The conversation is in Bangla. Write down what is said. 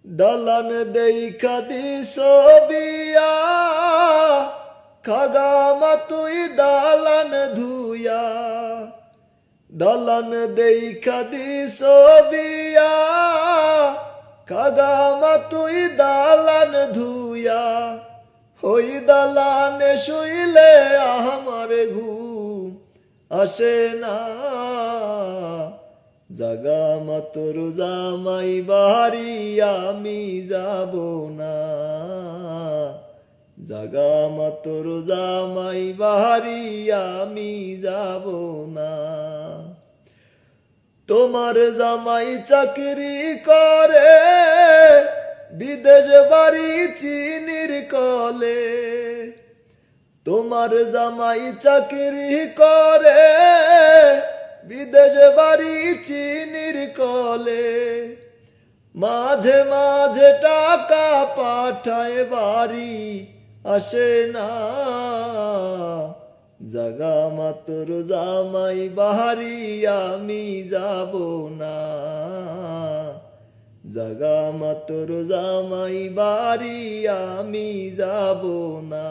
দালান দেইখা দিস বিয়া, খাগামা তুই দালান ধুইয়া। দালান দেইখা দিস বিয়া, খাগামা তুই দালান ধুইয়া। ওই দালানে শুইলে আমার ঘুম আসে না। জাগামা তোর জামাই বাড়ি আমি যাব না। জাগামা তোর জামাই বাড়ি আমি যাব না। তোমার জামাই চাকরি করে বিদেশ বাড়ি চিনির কলে। তোমার জামাই চাকরি করে বিদেশ বাড়ি চিনির কলে। মাঝে মাঝে টাকা পাঠায় বাড়ি আসে না। জাগামা তোর জামাই বাড়ি আমি যাব না। জাগামা তোর জামাই বাড়ি আমি যাব না।